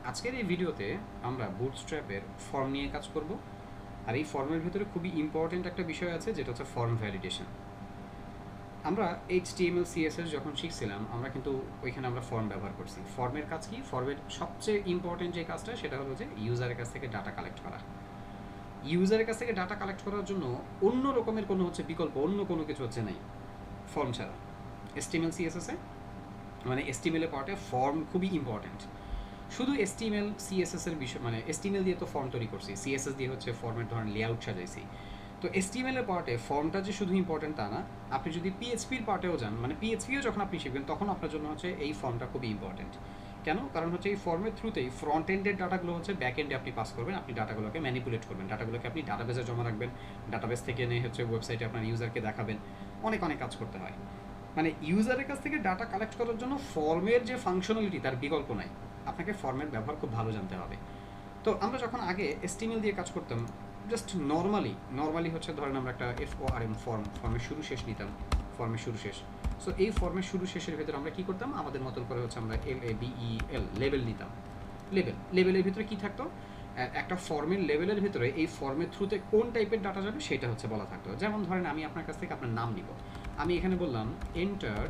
আজকের এই ভিডিওতে আমরা বুটস্ট্র্যাপের ফর্ম নিয়ে কাজ করব। আর এই ফর্মের ভিতরে খুবই ইম্পর্টেন্ট একটা বিষয় আছে, যেটা হচ্ছে ফর্ম ভ্যালিডেশন। আমরা HTML CSS যখন শিখছিলাম, আমরা কিন্তু ওইখানে আমরা ফর্ম ব্যবহার করছি। ফর্মের কাজ কি? ফর্মের সবচেয়ে ইম্পর্টেন্ট যে কাজটা, সেটা হলো যে ইউজারের কাছ থেকে ডাটা কালেক্ট করা। ইউজারের কাছ থেকে ডাটা কালেক্ট করার জন্য অন্য রকমের কোনো বিকল্প, অন্য কোনো কিছু নেই ফর্ম ছাড়া। HTML CSS মানে HTML পার্টে ফর্ম খুবই ইম্পর্টেন্ট। শুধু HTML CSS এর বিষয়, মানে HTML দিয়ে তো ফর্ম তৈরি করছি, CSS দিয়ে ফর্মের ধরেন লেআউট সাজাইছি। তো HTML এর পার্টে ফর্মটা যে শুধু ইম্পর্টেন্ট তা না, আপনি যদি PHP-র পার্টেও যান, মানে PHP-ও যখন আপনি শিখবেন, তখন আপনার জন্য এই ফর্মটা খুবই ইম্পর্টেন্ট। কেন? কারণ এই ফর্মের থ্রুতেই ফ্রন্ট এন্ডের ডাটাগুলো ব্যাক এন্ডে আপনি পাস করবেন, আপনি ডাটাগুলোকে ম্যানিপুলেট করবেন, ডাটাগুলোকে আপনি ডাটাবেসে জমা রাখবেন, ডাটাবেস থেকে নিয়ে ওয়েবসাইটে আপনার ইউজারকে দেখাবেন। অনেক অনেক কাজ করতে হয়। মানে ইউজারের কাছ থেকে ডাটা কালেক্ট করার জন্য ফর্মের যে ফাংশনালিটি, তার বিকল্প নাই। আপনাকে ফর্মের ব্যবহার খুব ভালো জানতে হবে। তো আমরা যখন আগে HTML দিয়ে কাজ করতাম, জাস্ট নর্মালি ধরেন আমরা একটা FORM ফর্মের শুরু শেষ নিতাম, ফর্মের শুরু শেষ। সো এই ফর্মের শুরু শেষের ভেতরে আমরা কি করতাম, আমাদের মতন করে আমরা LABEL লেবেল নিতাম। লেবেলের ভিতরে কি থাকতো, একটা ফর্মের লেভেলের ভিতরে এই ফর্মের থ্রুতে কোন টাইপের ডাটা যাবে সেটা বলা থাকতো। যেমন ধরেন আমি আপনার কাছ থেকে আপনার নাম নিব, আমি এখানে বললাম enter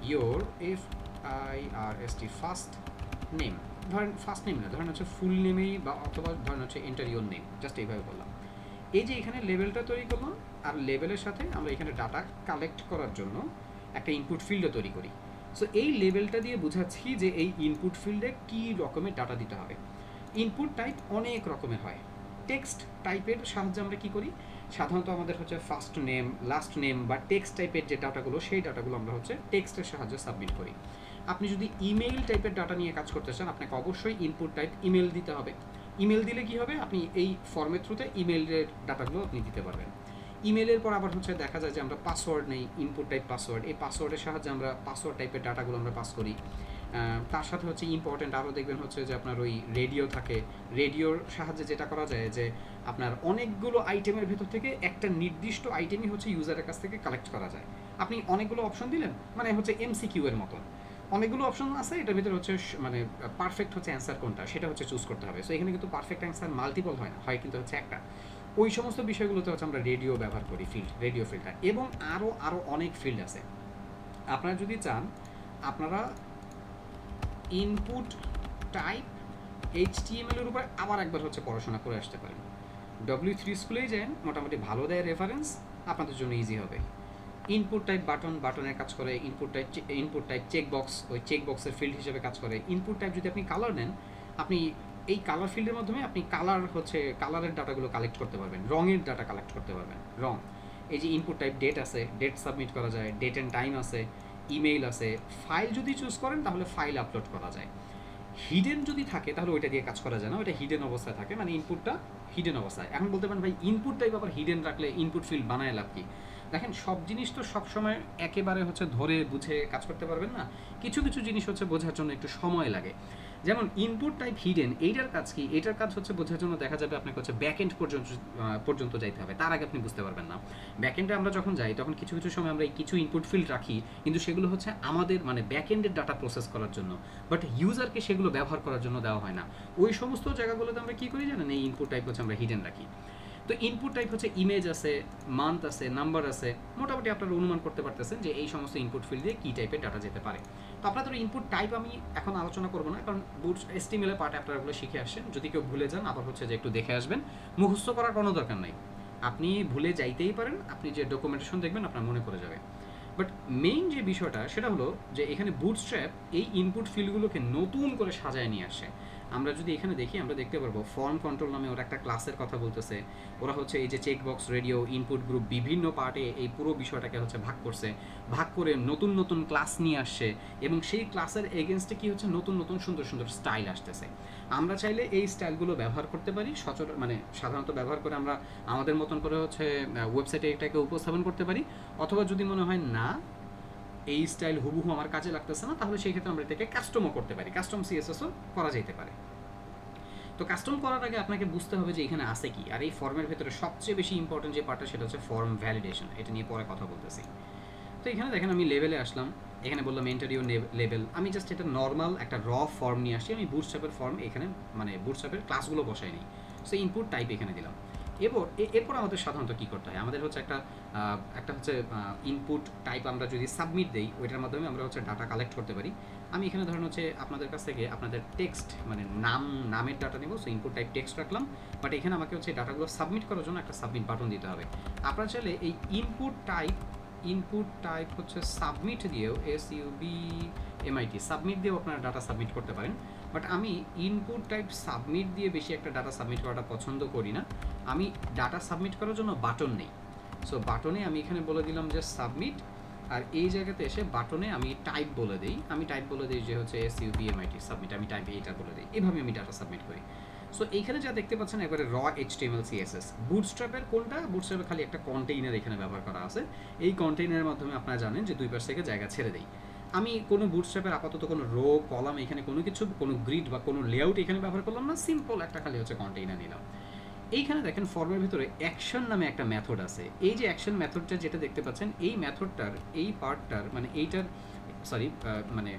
your FIRST first name. ধরেন ফার্স্ট নেম না, ধরেন ফুল নেমেই, বা অথবা ধরেন এন্টার ইয়োর নেম, জাস্ট এইভাবে বললাম। এই যে এখানে লেভেলটা তৈরি করলাম, আর লেভেলের সাথে আমরা এখানে ডাটা কালেক্ট করার জন্য একটা ইনপুট ফিল্ডও তৈরি করি। সো এই লেভেলটা দিয়ে বোঝাচ্ছি যে এই ইনপুট ফিল্ডে কী রকমের ডাটা দিতে হবে। ইনপুট টাইপ অনেক রকমের হয়। টেক্সট টাইপের সাহায্যে আমরা কী করি, সাধারণত আমাদের ফার্স্ট নেম, লাস্ট নেম বা টেক্সট টাইপের যে ডাটাগুলো, সেই ডাটাগুলো আমরা টেক্সটের সাহায্যে সাবমিট করি। আপনি যদি ইমেইল টাইপের ডাটা নিয়ে কাজ করতে চান, আপনাকে অবশ্যই ইনপুট টাইপ ইমেল দিতে হবে। ইমেল দিলে কি হবে, আপনি এই ফর্মের থ্রুতে ইমেইলের ডাটাগুলো আপনি দিতে পারবেন। ইমেলের পর আবার দেখা যায় যে আমরা পাসওয়ার্ড নেই, ইনপুট টাইপ পাসওয়ার্ড। এই পাসওয়ার্ডের সাহায্যে আমরা পাসওয়ার্ড টাইপের ডাটাগুলো আমরা পাস করি। তার সাথে ইম্পর্টেন্ট আরও দেখবেন যে আপনার ওই রেডিও থাকে। রেডিওর সাহায্যে যেটা করা যায় যে আপনার অনেকগুলো আইটেমের ভেতর থেকে একটা নির্দিষ্ট আইটেমই ইউজারের কাছ থেকে কালেক্ট করা যায়। আপনি অনেকগুলো অপশন দিলেন, মানে MCQ এর মতন অনেকগুলো অপশন আছে, এটার ভিতরে মানে পারফেক্ট অ্যান্সার কোনটা সেটা চুজ করতে হবে। সো এখানে কিন্তু পারফেক্ট অ্যান্সার মাল্টিপল হয় না, হয় কিন্তু একটা। ওই সমস্ত বিষয়গুলোতে আমরা রেডিও ব্যবহার করি, রেডিও ফিল্টার, এবং আরও অনেক ফিল্ড আছে। আপনারা যদি চান, আপনারা ইনপুট টাইপ HTML এর উপরে আবার একবার পড়াশোনা করে আসতে পারেন। W3 স্কুলেই যান, মোটামুটি ভালো দেয় রেফারেন্স, আপনাদের জন্য ইজি হবে। ইনপুট টাইপ বাটনের কাজ করে, ইনপুট টাইপ চেকবক্স, ওই চেকবক্সের ফিল্ড হিসেবে কাজ করে। ইনপুট টাইপ যদি আপনি কালার নেন, আপনি এই কালার ফিল্ডের মাধ্যমে আপনি কালারের ডাটাগুলো কালেক্ট করতে পারবেন, রঙের ডাটা কালেক্ট করতে পারবেন, রং। এই যে ইনপুট টাইপ ডেট আছে, ডেট সাবমিট করা যায়, ডেট অ্যান্ড টাইম আছে, ইমেইল আছে। ফাইল যদি চুজ করেন তাহলে ফাইল আপলোড করা যায়। হিডেন যদি থাকে তাহলে ওইটা দিয়ে কাজ করা যায় না, ওইটা হিডেন অবস্থায় থাকে, মানে ইনপুটটা হিডেন অবস্থায়। এখন বলতে পারেন ভাই, ইনপুট টাইপ আবার হিডেন রাখলে ইনপুট ফিল্ড বানায় লাভ কি? দেখেন, সব জিনিস তো সবসময় একেবারে ধরে বুঝে কাজ করতে পারবেন না। কিছু কিছু জিনিস বোঝার জন্য একটু সময় লাগে। যেমন ইনপুট টাইপ হিডেন, এইটার কাজ কি? এটার কাজ বোঝার জন্য দেখা যাবে আপনাকে ব্যাক এন্ড পর্যন্ত যাইতে হবে, তার আগে আপনি বুঝতে পারবেন না। ব্যাক এন্ডে আমরা যখন যাই, তখন কিছু কিছু সময় আমরা কিছু ইনপুট ফিল্ড রাখি, কিন্তু সেগুলো আমাদের মানে ব্যাক এন্ডের ডাটা প্রসেস করার জন্য, বাট ইউজারকে সেগুলো ব্যবহার করার জন্য দেওয়া হয় না। ওই সমস্ত জায়গাগুলোতে আমরা কী করি জানেন, এই ইনপুট টাইপ আমরা হিডেন রাখি। তো ইনপুট টাইপ ইমেজ আছে, মান্থ আছে, নাম্বার আছে। মোটামুটি আপনারা অনুমান করতে পারতেছেন যে এই সমস্ত ইনপুট ফিল্ড দিয়ে কী টাইপের ডাটা যেতে পারে। তো আপনাদের ইনপুট টাইপ আমি এখন আলোচনা করবো না, কারণ HTML এর পার্টে আপনারা ওগুলো শিখে আসছেন। যদি কেউ ভুলে যান, আবার যে একটু দেখে আসবেন, মুখস্থ করার কোনো দরকার নাই। আপনি ভুলে যাইতেই পারেন, আপনি যে ডকুমেন্টেশন দেখবেন আপনার মনে পড়ে যাবে। বাট মেইন যে বিষয়টা, সেটা হলো যে এখানে বুটস্ট্র্যাপ এই ইনপুট ফিল্ডগুলোকে নতুন করে সাজায় নিয়ে আসে। আমরা যদি এখানে দেখি, আমরা দেখতে পারবো ফর্ম কন্ট্রোল নামে ওরা একটা ক্লাসের কথা বলতেছে। ওরা এই যে চেকবক্স, রেডিও, ইনপুট গ্রুপ, বিভিন্ন পার্টে এই পুরো বিষয়টাকে ভাগ করছে। ভাগ করে নতুন নতুন ক্লাস নিয়ে আসছে, এবং সেই ক্লাসের এগেনস্টে কি নতুন নতুন সুন্দর সুন্দর স্টাইল আসতেছে। আমরা চাইলে এই স্টাইলগুলো ব্যবহার করতে পারি, মানে সাধারণত ব্যবহার করে আমরা আমাদের মতন করে ওয়েবসাইটে এটাকে উপস্থাপন করতে পারি। অথবা যদি মনে হয় না এই স্টাইল হুবহু আমার কাজে লাগতেছে না, তাহলে সেই ক্ষেত্রে আমরা এটাকে কাস্টমও করতে পারি, কাস্টম CSSও করা যেতে পারে। তো কাস্টম করার আগে আপনাকে বুঝতে হবে যে এখানে আছে কি। আর এই ফর্মের ভেতরে সবচেয়ে বেশি ইম্পর্টেন্ট যে পার্টটা, সেটা ফর্ম ভ্যালিডেশন। এটা নিয়ে পরে কথা বলতেছি। তো তো এখানে দেখেন আমি লেভেলে আসলাম, এখানে বললাম এন্টার ইউর লেভেল। আমি জাস্ট এটা নর্মাল একটা র ফর্ম নিয়ে আসি, আমি বুটস্ট্র্যাপের ফর্ম এখানে মানে বুটস্ট্র্যাপের ক্লাসগুলো বসাই নিই। সো ইনপুট টাইপ এখানে দিলাম। এরপর আমাদের সাধারণত কী করতে হয়, আমাদের হচ্ছে একটা হচ্ছে ইনপুট টাইপ আমরা যদি সাবমিট দেই, ওইটার মাধ্যমে আমরা হচ্ছে ডাটা কালেক্ট করতে পারি। আমি এখানে ধরেন হচ্ছে আপনাদের কাছ থেকে আপনাদের টেক্সট মানে নামের ডাটা নেব, সো ইনপুট টাইপ টেক্সট রাখলাম। বাট এখানে আমাকে হচ্ছে ডাটাগুলো সাবমিট করার জন্য একটা সাবমিট বাটন দিতে হবে। আপনারা চাইলে এই ইনপুট টাইপ হচ্ছে সাবমিট দিয়েও SUBMIT সাবমিট দিয়েও আপনারা ডাটা সাবমিট করতে পারেন। বাট আমি ইনপুট টাইপ সাবমিট দিয়ে বেশি একটা ডাটা সাবমিট করাটা পছন্দ করি না। আমি ডাটা সাবমিট করার জন্য বাটন নেই। সো বাটনে আমি এখানে বলে দিলাম যে সাবমিট, আর এই জায়গাতে এসে বাটনে আমি টাইপ বলে দিই, যে হচ্ছে SUBMIT সাবমিট, আমি টাইপ এইটা বলে দিই। এভাবে আমি ডাটা সাবমিট করি। সো এইখানে যা দেখতে পাচ্ছেন একবারে র HTML CSS। বুটস্ট্র্যাপের কোনটা, বুটস্ট্র্যাপের খালি একটা কন্টেইনার এখানে ব্যবহার করা আছে। এই কন্টেইনারের মাধ্যমে আপনারা জানেন যে দুই পাশ থেকে জায়গা ছেড়ে দেই। আমি কোনো বুটস্ট্র্যাপের আপাতত কোনো রো কলাম এখানে কোনো গ্রিড বা কোনো লেআউট এখানে ব্যবহার করলাম না, সিম্পল একটা খালি হচ্ছে কন্টেইনার নিলাম। এইখানে দেখেন ফর্মের ভিতরে অ্যাকশন নামে একটা মেথড আছে। এই যে অ্যাকশন মেথডটা যেটা দেখতে পাচ্ছেন, এই মেথডটার এই পার্টটার মানে এইটার মানে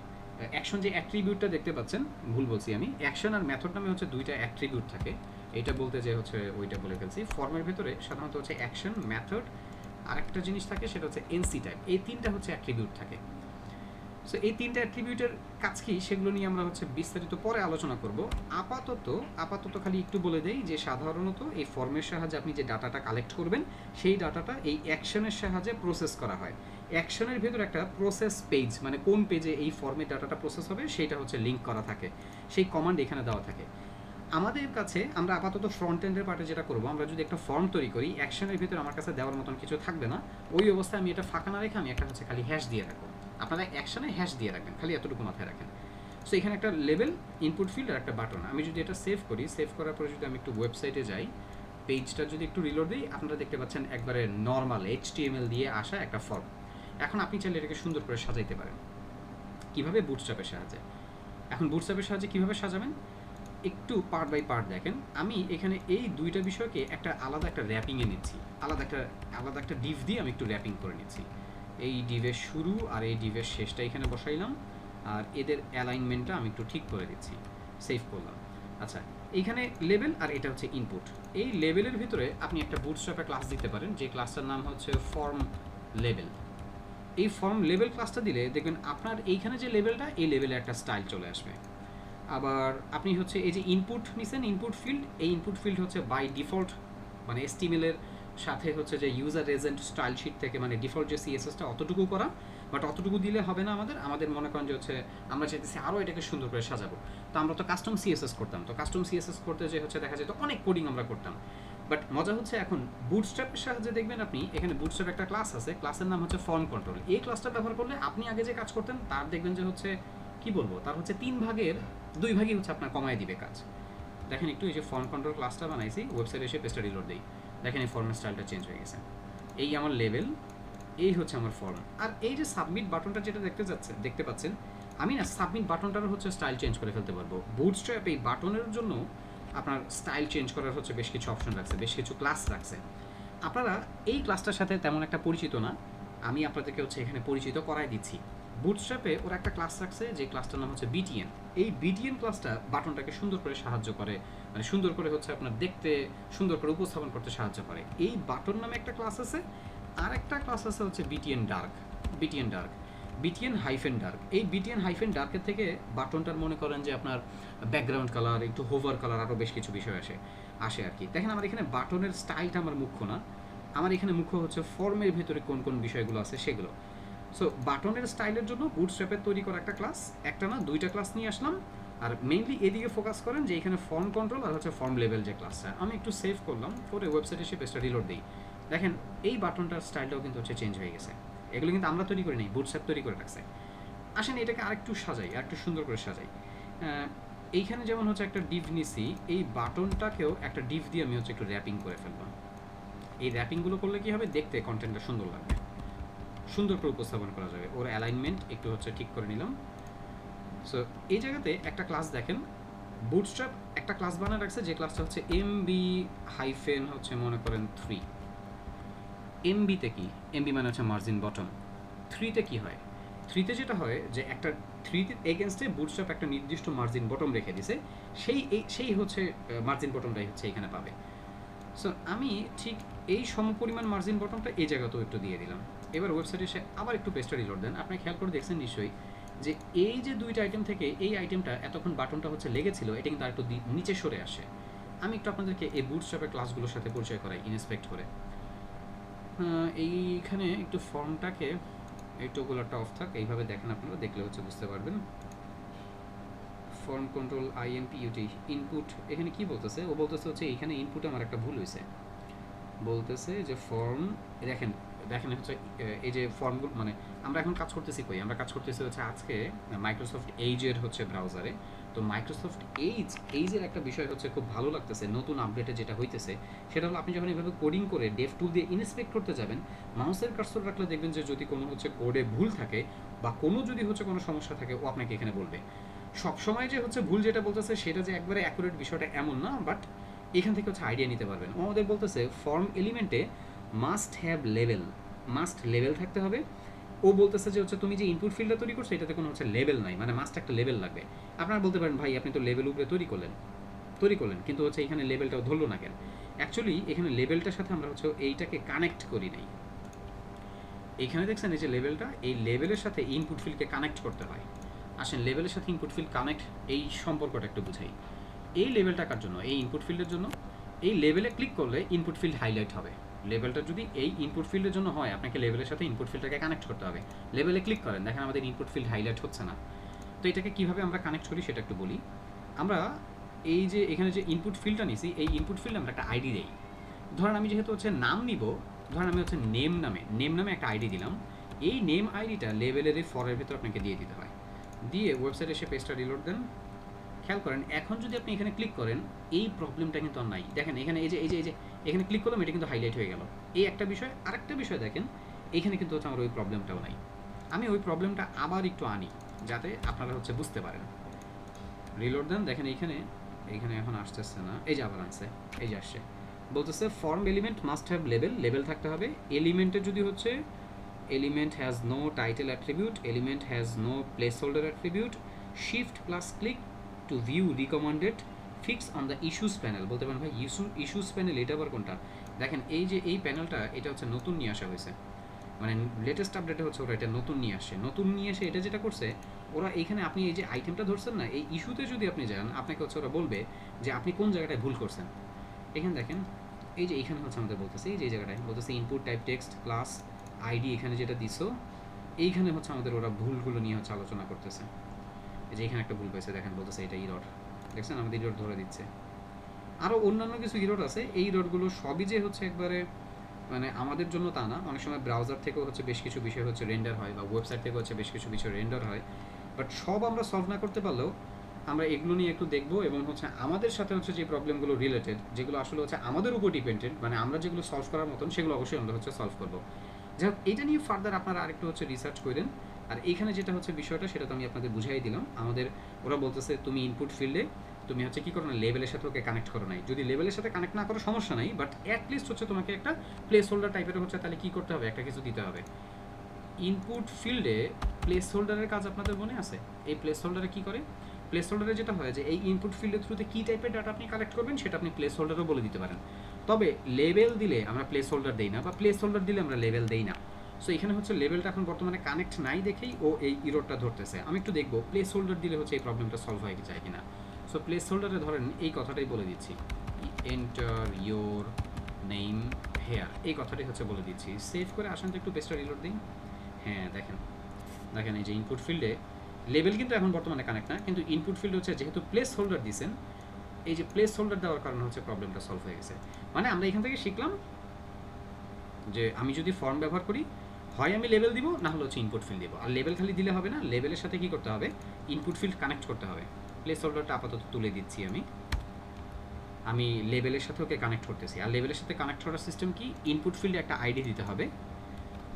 অ্যাকশন যে অ্যাট্রিবিউটটা দেখতে পাচ্ছেন, ভুল বলছি আমি, অ্যাকশন আর মেথড নামে হচ্ছে দুইটা অ্যাট্রিবিউট থাকে। এটা বলতে যে হচ্ছে ওইটা বলে ফেলছি। ফর্মের ভিতরে সাধারণত হচ্ছে অ্যাকশন, মেথড, আরেকটা জিনিস থাকে সেটা হচ্ছে NC টাইপ। এই তিনটা হচ্ছে অ্যাট্রিবিউট থাকে। সো এই তিনটা অ্যাট্রিবিউটের কাজ কি সেগুলো নিয়ে আমরা হচ্ছে বিস্তারিত পরে আলোচনা করব। আপাতত খালি একটু বলে দেই যে সাধারণত এই ফর্মের সাহায্যে আপনি যে ডাটাটা কালেক্ট করবেন, সেই ডাটাটা এই অ্যাকশনের সাহায্যে প্রসেস করা হয়। অ্যাকশনের ভিতরে একটা প্রসেস পেজ, মানে কোন পেজে এই ফর্মের ডাটাটা প্রসেস হবে সেইটা হচ্ছে লিঙ্ক করা থাকে, সেই কমান্ড এখানে দেওয়া থাকে। আমাদের কাছে আমরা আপাতত ফ্রন্ট এন্ডের পার্টে যেটা করবো, আমরা যদি একটা ফর্ম তৈরি করি, অ্যাকশনের ভিতরে আমার কাছে দেওয়ার মতন কিছু থাকবে না। ওই অবস্থায় আমি এটা ফাঁকা না রেখে আমি একটা হচ্ছে খালি হ্যাশ দিয়ে রাখবো। আপনারা অ্যাকশনে হ্যাশ দিয়ে রাখবেন, খালি এতটুকু মাথায় রাখেন। সো এখানে একটা লেভেল, ইনপুট ফিল্ড আর একটা বাটন। আমি যদি এটা সেভ করি, সেভ করার পরে যদি আমি একটু ওয়েবসাইটে যাই, পেজটা যদি একটু রিলোড দিই, আপনারা দেখতে পাচ্ছেন একবারে নর্মাল HTML দিয়ে আসা একটা ফর্ম। এখন আপনি চাইলে এটাকে সুন্দর করে সাজাইতে পারেন। কীভাবে? বুটস্ট্র্যাপের সাহায্যে। এখন বুটস্ট্র্যাপের সাহায্যে কীভাবে সাজাবেন, একটু পার্ট বাই পার্ট দেখেন। আমি এখানে এই দুইটা বিষয়কে আলাদা একটা র্যাপিংয়ে নিচ্ছি, আলাদা একটা ডিভ দিয়ে আমি একটু র্যাপিং করে নিচ্ছি। এই ডিভের শুরু আর এই ডিভের শেষটা এখানে বসাইলাম, আর এদের অ্যালাইনমেন্টটা আমি একটু ঠিক করে দিচ্ছি, সেভ করলাম। আচ্ছা, এইখানে লেভেল আর এটা হচ্ছে ইনপুট। এই লেভেলের ভিতরে আপনি একটা বুটস্ট্র্যাপে ক্লাস দিতে পারেন, যে ক্লাসটার নাম হচ্ছে ফর্ম লেভেল। এই ফর্ম লেভেল ক্লাসটা দিলে দেখবেন আপনার এইখানে যে লেভেলটা, এই লেভেলে একটা স্টাইল চলে আসবে। আবার আপনি হচ্ছে এই যে ইনপুট নিছেন, ইনপুট ফিল্ড, এই ইনপুট ফিল্ড হচ্ছে বাই ডিফল্ট মানে HTML এর সাথে হচ্ছে যে ইউজার এজেন্ট স্টাইল শিট থেকে মানে ডিফল্ট যে CSSটা অতটুকু করা। বাট অতটুকু দিলে হবে না, আমাদের মনে করেন যে হচ্ছে আমরা চাইতেছি আরও এটাকে সুন্দর করে সাজাবো। তো আমরা তো কাস্টম CSS করতাম, তো কাস্টম CSS করতে যে হচ্ছে দেখা যেত অনেক কোডিং আমরা করতাম। বাট মজা হচ্ছে এখন বুটস্ট্র্যাপের সাহায্যে দেখবেন আপনি এখানে বুটস্ট্র্যাপ একটা ক্লাস আছে, ক্লাসের নাম হচ্ছে ফর্ম কন্ট্রোল। এই ক্লাসটা ব্যবহার করলে আপনি আগে যে কাজ করতেন তার দেখবেন যে হচ্ছে কি বলবো, তার হচ্ছে 3 ভাগের 2 ভাগই হচ্ছে আপনার কমায় দিবে কাজ। দেখেন একটু, এই যে ফর্ম কন্ট্রোল ক্লাসটা বানাইছি, ওয়েবসাইটে এসে পেজটা রিলোড দিই, দেখেন এই ফর্মের স্টাইলটা চেঞ্জ হয়ে গেছে। এই আমার লেভেল, এই হচ্ছে আমার ফর্ম। আর এই যে সাবমিট বাটনটা যেটা দেখতে পাচ্ছেন, আমি না সাবমিট বাটনটারও হচ্ছে স্টাইল চেঞ্জ করে ফেলতে পারবো। বুটস্ট্র্যাপ এই বাটনের জন্য আপনার স্টাইল চেঞ্জ করার হচ্ছে বেশ কিছু অপশন রাখছে, বেশ কিছু ক্লাস রাখছে। আপনারা এই ক্লাসটার সাথে তেমন একটা পরিচিত না, আমি আপনাদেরকে হচ্ছে এখানে পরিচিত করাই দিচ্ছি। বুটস্ট্র্যাপে ওরা একটা ক্লাস রাখছে, যে ক্লাসটার নাম হচ্ছে BTN। এই BTN ক্লাসটা বাটনটাকে সুন্দর করে সাহায্য করে, মানে সুন্দর করে হচ্ছে আপনার দেখতে সুন্দর করে উপস্থাপন করতে সাহায্য করে। এই বাটন নামে একটা ক্লাস আছে, আর একটা ক্লাস আছে হচ্ছে BTN dark. BTN hyphen dark. এই BTN হাইফেন ডার্কের থেকে বাটনটার মনে করেন যে আপনার ব্যাকগ্রাউন্ড কালার, একটু হোভার কালার, আরও বেশ কিছু বিষয় আসে আর কি। দেখেন আমার এখানে বাটনের স্টাইলটা আমার মুখ্য না, আমার এখানে মুখ্য হচ্ছে ফর্মের ভেতরে কোন কোন বিষয়গুলো আছে সেগুলো। সো বাটনের স্টাইলের জন্য বুটস্ট্র্যাপের তৈরি করা একটা ক্লাস, একটা না দুইটা ক্লাস নিয়ে আসলাম। আর মেইনলি এদিকে ফোকাস করেন যে এখানে ফর্ম কন্ট্রোল আর হচ্ছে ফর্ম লেভেল যে ক্লাসটা। আমি একটু সেভ করলাম, করে ওয়েবসাইটে এসে পেজটা রিলোড দিই, দেখেন এই বাটনটার স্টাইলটাও কিন্তু হচ্ছে চেঞ্জ হয়ে গেছে। এগুলো কিন্তু আমরা তৈরি করি নাই, বুটস্ট্র্যাপ তৈরি করে রাখছে। আসেন এটাকে আরেকটু সাজাই, আরেকটু সুন্দর করে সাজাই। এইখানে যেমন হচ্ছে একটা ডিভ নিছি, এই বাটনটাকেও একটা ডিভ দিয়ে আমি হচ্ছে একটু র্যাপিং করে ফেললাম। এই র্যাপিংগুলো করলে কি হবে, দেখতে কন্টেন্টটা সুন্দর লাগবে, সুন্দর করে উপস্থাপন করা যাবে। ওর অ্যালাইনমেন্ট একটু হচ্ছে ঠিক করে নিলাম। সো এই জায়গাতে একটা ক্লাস দেখেন, বুটস্ট্র্যাপ একটা ক্লাস বানায় রাখছে, যে ক্লাসটা হচ্ছে MB হাইফেন হচ্ছে মনে করেন 3। MB তে কি, MB মানে হচ্ছে মার্জিন বটম। থ্রিতে কী হয়, থ্রিতে যেটা হয় যে একটা থ্রিতে এগেনস্টে বুটস্ট্র্যাপ একটা নির্দিষ্ট মার্জিন বটম রেখে দিছে, সেই হচ্ছে মার্জিন বটমটাই হচ্ছে এখানে পাবে। সো আমি ঠিক এই সমপরিমাণ মার্জিন বটমটা এই জায়গাতেও একটু দিয়ে দিলাম। এবার ওয়েবসাইটে এসে আবার একটু পেজটা রিলোড দেন। আপনি খেয়াল করে দেখছেন নিশ্চয়ই যে এই যে দুইটা আইটেম থেকে এই আইটেমটা এতক্ষণ বাটনটা হচ্ছে লেগেছিল, এটা কিন্তু আরেকটু নিচে সরে আসে। আমি একটু আপনাদেরকে এই বুটস্ট্র্যাপের ক্লাসগুলোর সাথে পরিচয় করাই ইনস্পেক্ট করে। এইখানে একটু ফর্মটাকে এই টোগুলারটা অফ থাক, এইভাবে দেখেন, আপনারা দেখলে হচ্ছে বুঝতে পারবেন। ফর্ম কন্ট্রোল INPUT ইনপুট, এখানে কি বলতেছে, ও বলতেছে হচ্ছে এখানে ইনপুটে আমার একটা ভুল হয়েছে। বলতেছে যে ফর্ম, দেখেন দেখেন হচ্ছে এই যে ফর্মগুলো, মানে আমরা এখন কাজ করতেছি কই, আমরা কাজ করতেছি হচ্ছে আজকে মাইক্রোসফট এইজের হচ্ছে ব্রাউজারে। তো মাইক্রোসফট এইজের একটা বিষয় হচ্ছে খুব ভালো লাগতেছে নতুন আপডেটে যেটা হইতেছে, সেটা হলো আপনি যখন এইভাবে কোডিং করে ডেভ টুল দিয়ে ইনস্পেক্ট করতে যাবেন, মাউসের কার্সর রাখলে দেখবেন যে যদি কোনো হচ্ছে কোডে ভুল থাকে বা কোনো যদি হচ্ছে কোনো সমস্যা থাকে, ও আপনাকে এখানে বলবে। সবসময় যে হচ্ছে ভুল যেটা বলতেছে সেটা যে একবারে অ্যাকুরেট বিষয়টা এমন না, বাট এখান থেকে হচ্ছে আইডিয়া নিতে পারবেন। ও আমাদের বলতেছে ফর্ম এলিমেন্টে must have level, must level থাকতে হবে। ও বলতেছে যে হচ্ছে তুমি যে ইনপুট ফিল্ডটা তৈরি করছো এটাতে কোনো হচ্ছে লেভেল নাই, মানে মাস্ট একটা লেভেল লাগবে। আপনারা বলতে পারেন ভাই আপনি তো লেভেল উপরে তৈরি করলেন কিন্তু হচ্ছে এখানে লেভেলটাও ধরলো না কেন? অ্যাকচুয়ালি এখানে লেভেলটার সাথে আমরা হচ্ছে এইটাকে কানেক্ট করি নাই। এইখানে দেখছেন এই যে লেভেলটা, এই লেভেলের সাথে ইনপুট ফিল্ডকে কানেক্ট করতে হয়। আসেন লেভেলের সাথে ইনপুট ফিল্ড কানেক্ট, এই সম্পর্কটা একটু বুঝাই। এই লেভেলটা কার জন্য? এই ইনপুট ফিল্ডের জন্য। এই লেভেলে ক্লিক করলে ইনপুট ফিল্ড হাইলাইট হবে। লেভেলটা যদি এই ইনপুট ফিল্ডের জন্য হয়, আপনাকে লেভেলের সাথে ইনপুট ফিল্ডটাকে কানেক্ট করতে হবে। লেভেলে ক্লিক করেন, দেখেন আমাদের ইনপুট ফিল্ড হাইলাইট হচ্ছে না। তো এটাকে কীভাবে আমরা কানেক্ট করি সেটা একটু বলি। আমরা এই যে এখানে যে ইনপুট ফিল্ডটা নিছি, এই ইনপুট ফিল্ডে আমরা একটা আইডি দিই। ধরেন আমি যেহেতু হচ্ছে নাম নিব, ধরেন আমি হচ্ছে নেম নামে একটা আইডি দিলাম। এই নেম আইডিটা লেভেলের এই ফরের ভিতর আপনাকে দিয়ে দিতে হয়। দিয়ে ওয়েবসাইটে এসে পেজটা রিলোড দেন। খেয়াল করেন এখন যদি আপনি এখানে ক্লিক করেন, এই প্রবলেমটা কিন্তু আর নাই। দেখেন এখানে এই যে এখানে ক্লিক করলাম, এটা কিন্তু হাইলাইট হয়ে গেল। এই একটা বিষয়। আরেকটা বিষয় দেখেন, এখানে কিন্তু হচ্ছে আমার ওই প্রবলেমটাও নাই। আমি ওই প্রবলেমটা আবার একটু আনি যাতে আপনারা হচ্ছে বুঝতে পারেন। রিলোড দেন, দেখেন এইখানে এখন আসতেছে না, এই যে আবার আনছে, এই যে আসছে। বলতেছে ফর্ম এলিমেন্ট মাস্ট হ্যাভ লেভেল থাকতে হবে। এলিমেন্টের যদি হচ্ছে element has no title attribute, element has no placeholder attribute, shift plus click to view recommended fix on the issues panel. বলতে পারেন ভাই ইস্যুস প্যানেল এটা আবার কোনটা? দেখেন এই যে এই প্যানেলটা, এটা হচ্ছে নতুন নিয়ে আসা হয়েছে, মানে লেটেস্ট আপডেটে হচ্ছে ওরা এটা নতুন নিয়ে এসে এটা যেটা করছে, ওরা এইখানে আপনি এই যে আইটেমটা ধরছেন না, এই ইস্যুতে যদি আপনি যান, আপনাকে হচ্ছে ওরা বলবে যে আপনি কোন জায়গাটায় ভুল করছেন। এখানে দেখেন এই যে এইখানে হচ্ছে আমাদের বলতেছে, এই যে জায়গাটায় বলতেছে input type text plus ID, এখানে যেটা দিছো এইখানে হচ্ছে আমাদের ওরা ভুলগুলো নিয়ে হচ্ছে আলোচনা করতেছে। এই যে এখানে একটা ভুল পেয়েছে, দেখেন বলতেছে এটা ইরর, দেখছেন আমাদের ইরর ধরে দিচ্ছে। আরও অন্যান্য কিছু ইরর আছে, এই ইররগুলো সবই যে হচ্ছে একবারে মানে আমাদের জন্য তা না, অনেক সময় ব্রাউজার থেকেও হচ্ছে বেশ কিছু বিষয় হচ্ছে রেন্ডার হয়, বা ওয়েবসাইট থেকে হচ্ছে বেশ কিছু বিষয় রেন্ডার হয়। বাট সব আমরা সলভ না করতে পারলেও আমরা এগুলো নিয়ে একটু দেখবো, এবং হচ্ছে আমাদের সাথে হচ্ছে যে প্রবলেমগুলো রিলেটেড, যেগুলো আসলে হচ্ছে আমাদের উপর ডিপেন্ডেন্ট, মানে আমরা যেগুলো সলভ করার মতন সেগুলো অবশ্যই আমরা হচ্ছে সলভ করবো। যাই হোক, এটা নিয়ে ফার্দার আপনারা আরেকটু হচ্ছে রিসার্চ করেন। আর এইখানে যেটা হচ্ছে বিষয়টা সেটা তো আমি আপনাদের বুঝাই দিলাম। আমাদের ওরা বলতেছে তুমি ইনপুট ফিল্ডে তুমি হচ্ছে কী করো না, লেভেলের সাথে ওকে কানেক্ট করো নাই। যদি লেভেলের সাথে কানেক্ট না করো সমস্যা নাই, বাট অ্যাটলিস্ট হচ্ছে তোমাকে একটা প্লেস হোল্ডার টাইপের হচ্ছে তাহলে কী করতে হবে, একটা কিছু দিতে হবে। ইনপুট ফিল্ডে প্লেস হোল্ডারের কাজ আপনাদের মনে আছে? এই প্লেস হোল্ডারে কী করে? প্লেস হোল্ডারে যেটা হয় যে এই ইনপুট ফিল্ডের থ্রুতে কী টাইপের ডাটা আপনি কালেক্ট করবেন সেটা আপনি প্লেস হোল্ডারও বলে দিতে পারেন। তবে লেভেল দিলে আমরা প্লেস হোল্ডার দেই না, বা প্লেস হোল্ডার দিলে আমরা লেভেল দেই না। সো এখানে হচ্ছে লেভেলটা এখন বর্তমানে কানেক্ট নাই দেখেই ও এই ইরোরটা ধরতেছে। আমি একটু দেখবো প্লেস হোল্ডার দিলে হচ্ছে এই প্রবলেমটা সলভ হয়ে যায় কিনা। সো প্লেস হোল্ডারে ধরেন এই কথাটাই বলে দিচ্ছি, এন্টার ইয়োর নেম হেয়ার, এই কথাটাই হচ্ছে বলে দিচ্ছি। সেভ করে আসেন তো একটু পেজটা রিলোড দিই। হ্যাঁ দেখেন এই যে ইনপুট ফিল্ডে লেভেল কিন্তু এখন বর্তমানে কানেক্ট না, কিন্তু ইনপুট ফিল্ড হচ্ছে যেহেতু প্লেস হোল্ডার দিয়েছেন, এই যে প্লেস হোল্ডার দেওয়ার কারণে হচ্ছে প্রবলেমটা সলভ হয়ে গেছে। মানে আমরা এখান থেকে শিখলাম যে আমি যদি ফর্ম ব্যবহার করি, হয় আমি লেভেল দিব, না হলে হচ্ছে ইনপুট ফিল্ড দিব। আর লেভেল খালি দিলে হবে না, লেভেলের সাথে কী করতে হবে, ইনপুট ফিল্ড কানেক্ট করতে হবে। প্লেস হোল্ডারটা আপাতত তুলে দিচ্ছি আমি লেভেলের সাথে ওকে কানেক্ট করতেছি। আর লেভেলের সাথে কানেক্ট করার সিস্টেম কি, ইনপুট ফিল্ডে একটা আইডি দিতে হবে।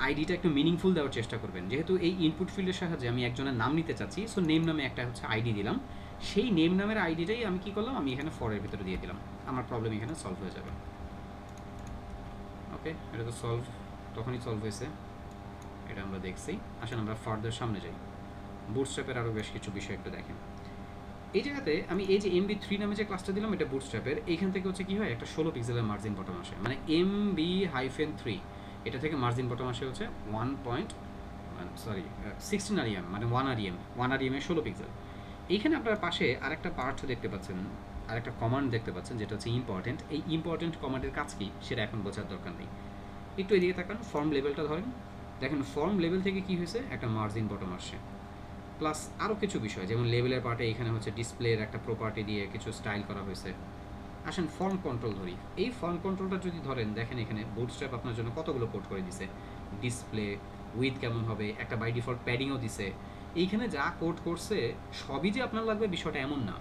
আইডিটা একটু মিনিংফুল দেওয়ার চেষ্টা করবেন, যেহেতু এই ইনপুট ফিল্ডের সাহায্যে আমি একজনের নাম নিতে চাচ্ছি। সো নেম নামে একটা হচ্ছে আইডি দিলাম, সেই নেম নামের আইডিটাই আমি কী করলাম, আমি এখানে ফরের ভিতরে দিয়ে দিলাম। আমার প্রবলেম এখানে সলভ হয়ে যাবে। ওকে, এটা তো তখনই সলভ হয়েছে। এটা আমরা দেখছি। আসেন আমরা ফার্দার সামনে যাই, বুটস্ট্র্যাপের আরও বেশ কিছু বিষয় একটু দেখেন। এই জায়গাতে আমি এই যে MB3 নামে যে ক্লাসটা দিলাম, এটা বুটস্ট্র্যাপের। এইখান থেকে হচ্ছে কি হয়, একটা 16 পিক্সেলের মার্জিন বটম আসে, মানে MB-3 এটা থেকে মার্জিন বটম আসে হচ্ছে 16 REM, মানে 1 REM এর 16 পিক্সেল। এইখানে আপনার পাশে আরেকটা পার্ট দেখতে পাচ্ছেন, আরেকটা কমান্ড দেখতে পাচ্ছেন, যেটা হচ্ছে ইম্পর্টেন্ট। এই ইম্পর্টেন্ট কমান্ডের কাজ কি সেটা এখন বোঝার দরকার নেই। একটু এদিকে তাকান, ফর্ম লেভেলটা ধরেন, দেখেন ফর্ম লেভেল থেকে কি হয়েছে, একটা মার্জিন বটম আসছে। প্লাস আরও কিছু বিষয়, যেমন লেভেলের পার্টে এখানে হচ্ছে ডিসপ্লের একটা প্রপার্টি দিয়ে কিছু স্টাইল করা হয়েছে। আসেন ফর্ম কন্ট্রোল ধরি। এই ফর্ম কন্ট্রোলটা যদি ধরেন, দেখেন এখানে বুটস্ট্র্যাপ আপনার জন্য কতগুলো কোড করে দিছে। ডিসপ্লে উইথ কেমন হবে, একটা বাই ডিফল্ট প্যাডিংও দিছে। এইখানে যা কোড করছে সবই যে আপনার লাগবে বিষয়টা এমন না,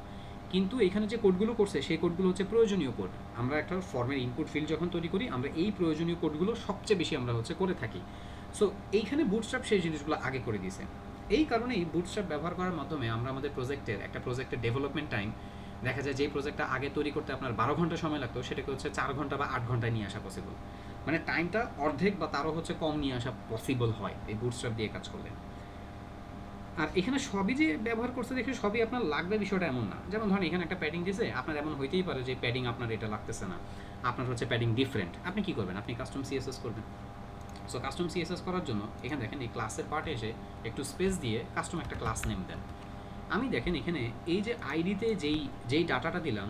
কিন্তু এখানে যে কোডগুলো করছে সেই কোডগুলো হচ্ছে প্রয়োজনীয় কোড। আমরা একটা ফর্মের ইনপুট ফিল্ড যখন তৈরি করি, আমরা এই প্রয়োজনীয় কোডগুলো সবচেয়ে বেশি আমরা হচ্ছে করে থাকি। সো এইখানে বুটস্ট্র্যাপ সেই জিনিসগুলো আগে করে দিয়েছে। এই কারণেই বুটস্ট্র্যাপ ব্যবহার করার মাধ্যমে আমরা আমাদের প্রজেক্টের ডেভেলপমেন্ট টাইম, দেখা যায় যে প্রজেক্টটা আগে তৈরি করতে আপনার 12 ঘন্টা সময় লাগতো, সেটাকে হচ্ছে 4 ঘন্টা বা 8 ঘন্টায় নিয়ে আসা পসিবল। মানে টাইমটা অর্ধেক বা তারও হচ্ছে কম নিয়ে আসা পসিবল হয় এই বুটস্ট্র্যাপ দিয়ে কাজ করলে। আর এখানে সবই যে ব্যবহার করতে দেখে সবই আপনার লাগবে বিষয়টা এমন না। যেমন ধরেন এখানে একটা প্যাডিং দিয়েছে, আপনার এমন হইতেই পারে যে প্যাডিং আপনার এটা লাগতেছে না, আপনার হচ্ছে প্যাডিং ডিফারেন্ট। আপনি কী করবেন, আপনি কাস্টম সিএসএস করবেন। সো কাস্টম সিএসএস করার জন্য এখানে দেখেন এই ক্লাসের পার্টে এসে একটু স্পেস দিয়ে কাস্টম একটা ক্লাস নেম দেন। আমি দেখেন এখানে এই যে আইডিতে যেই ডাটাটা দিলাম,